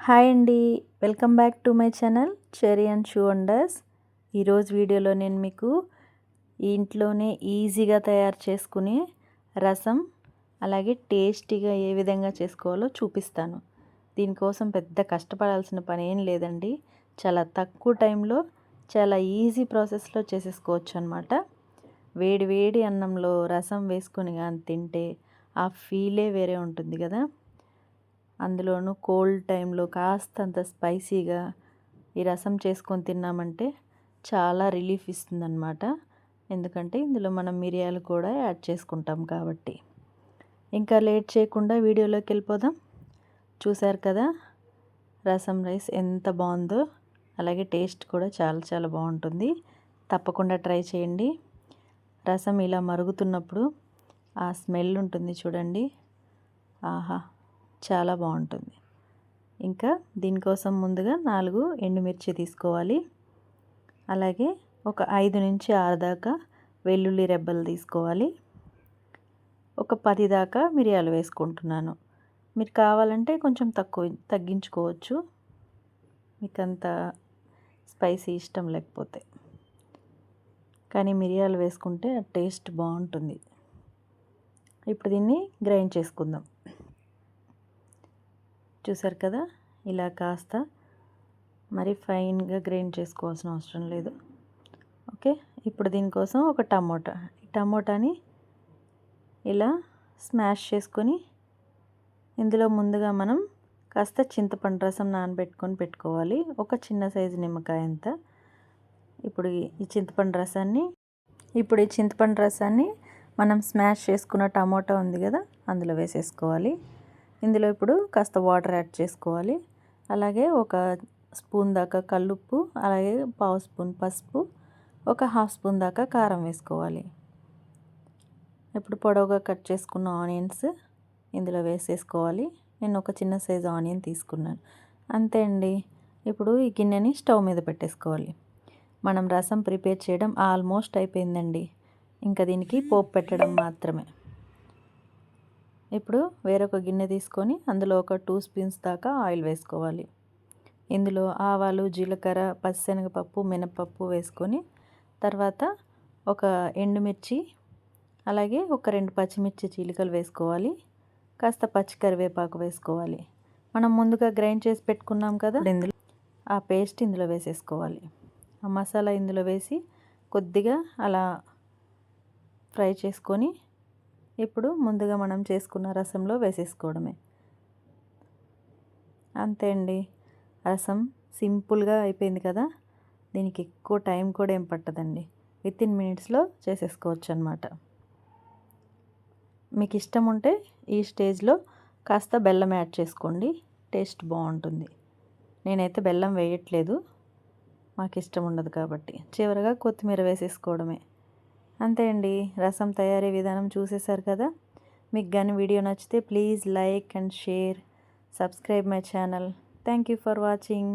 Hi అండి, welcome back to my channel cherry and shoe wonders. ఈరోజు వీడియోలో నేను మీకు ఇంట్లోనే ఈజీగా తయారు చేసుకునే రసం అలాగే టేస్టీగా ఏ విధంగా చేసుకోవాలో చూపిస్తాను. దీనికోసం పెద్ద కష్టపడాల్సిన పని ఏం లేదండి. చాలా తక్కువ టైంలో చాలా ఈజీ ప్రాసెస్లో చేసేసుకోవచ్చు అనమాట. వేడి వేడి అన్నంలో రసం వేసుకొని కానీ తింటే ఆ ఫీలే వేరే ఉంటుంది కదా. అందులోనూ కోల్డ్ టైంలో కాస్తంత స్పైసీగా ఈ రసం చేసుకొని తిన్నామంటే చాలా రిలీఫ్ ఇస్తుందన్నమాట. ఎందుకంటే ఇందులో మనం మిరియాలు కూడా యాడ్ చేసుకుంటాం కాబట్టి. ఇంకా లేట్ చేయకుండా వీడియోలోకి వెళ్ళిపోదాం. చూశారు కదా రసం రైస్ ఎంత బాగుందో, అలాగే టేస్ట్ కూడా చాలా చాలా బాగుంటుంది. తప్పకుండా ట్రై చేయండి. రసం ఇలా మరుగుతున్నప్పుడు ఆ స్మెల్ ఉంటుంది చూడండి, ఆహా చాలా బాగుంటుంది. ఇంకా దీనికోసం ముందుగా 4 ఎండుమిర్చి తీసుకోవాలి. అలాగే ఒక 5 నుంచి 6 దాకా వెల్లుల్లి రెబ్బలు తీసుకోవాలి. ఒక 10 దాకా మిరియాలు వేసుకుంటున్నాను. మీరు కావాలంటే కొంచెం తగ్గించుకోవచ్చు, మీకు అంత స్పైసీ ఇష్టం లేకపోతే. కానీ మిరియాలు వేసుకుంటే టేస్ట్ బాగుంటుంది. ఇప్పుడు దీన్ని గ్రైండ్ చేసుకుందాం. చూసారు కదా, ఇలా కాస్త మరి ఫైన్గా గ్రైండ్ చేసుకోవాల్సిన అవసరం లేదు. ఓకే, ఇప్పుడు దీనికోసం ఒక టమోటాని ఇలా స్మాష్ చేసుకొని ఇందులో ముందుగా మనం కాస్త చింతపండు రసం నానబెట్టుకొని పెట్టుకోవాలి. ఒక చిన్న సైజు నిమ్మకాయ అంత. ఇప్పుడు ఈ చింతపండు రసాన్ని మనం స్మాష్ చేసుకున్న టమోటా ఉంది కదా, అందులో వేసేసుకోవాలి. ఇందులో ఇప్పుడు కాస్త వాటర్ యాడ్ చేసుకోవాలి. అలాగే ఒక స్పూన్ దాకా కల్లుప్పు, అలాగే పావు స్పూన్ పసుపు, ఒక హాఫ్ స్పూన్ దాకా కారం వేసుకోవాలి. ఇప్పుడు పొడవుగా కట్ చేసుకున్న ఆనియన్స్ ఇందులో వేసేసుకోవాలి. నేను ఒక చిన్న సైజు ఆనియన్ తీసుకున్నాను. అంతే అండి. ఇప్పుడు ఈ గిన్నెని స్టవ్ మీద పెట్టేసుకోవాలి. మనం రసం ప్రిపేర్ చేయడం ఆల్మోస్ట్ అయిపోయిందండి. ఇంకా దీనికి పోపు పెట్టడం మాత్రమే. ఇప్పుడు వేరొక గిన్నె తీసుకొని అందులో ఒక 2 స్పూన్స్ దాకా ఆయిల్ వేసుకోవాలి. ఇందులో ఆవాలు, జీలకర్ర, పచ్చిశనగపప్పు, మినపప్పు వేసుకొని తర్వాత ఒక ఎండుమిర్చి, అలాగే ఒక 2 పచ్చిమిర్చి చీలికలు వేసుకోవాలి. కాస్త పచ్చి కరివేపాకు వేసుకోవాలి. మనం ముందుగా గ్రైండ్ చేసి పెట్టుకున్నాం కదా, ఇందులో ఆ పేస్ట్ ఇందులో వేసేసుకోవాలి. ఆ మసాలా ఇందులో వేసి కొద్దిగా అలా ఫ్రై చేసుకొని ఇప్పుడు ముందుగా మనం చేసుకున్న రసంలో వేసేసుకోవడమే. అంతే అండి, రసం సింపుల్గా అయిపోయింది కదా. దీనికి ఎక్కువ టైం కూడా ఏం పట్టదండి. వితిన్ మినిట్స్లో చేసేసుకోవచ్చు అన్నమాట. మీకు ఇష్టం ఉంటే ఈ స్టేజ్లో కాస్త బెల్లం యాడ్ చేసుకోండి, టేస్ట్ బాగుంటుంది. నేనైతే బెల్లం వేయట్లేదు, మాకు ఇష్టం ఉండదు కాబట్టి. చివరగా కొత్తిమీర వేసేసుకోవడమే. అంతే అండి, రసం తయారీ విధానం చూసేశారు కదా. మీకు కానీ వీడియో నచ్చితే please like and share, subscribe my channel. Thank you for watching.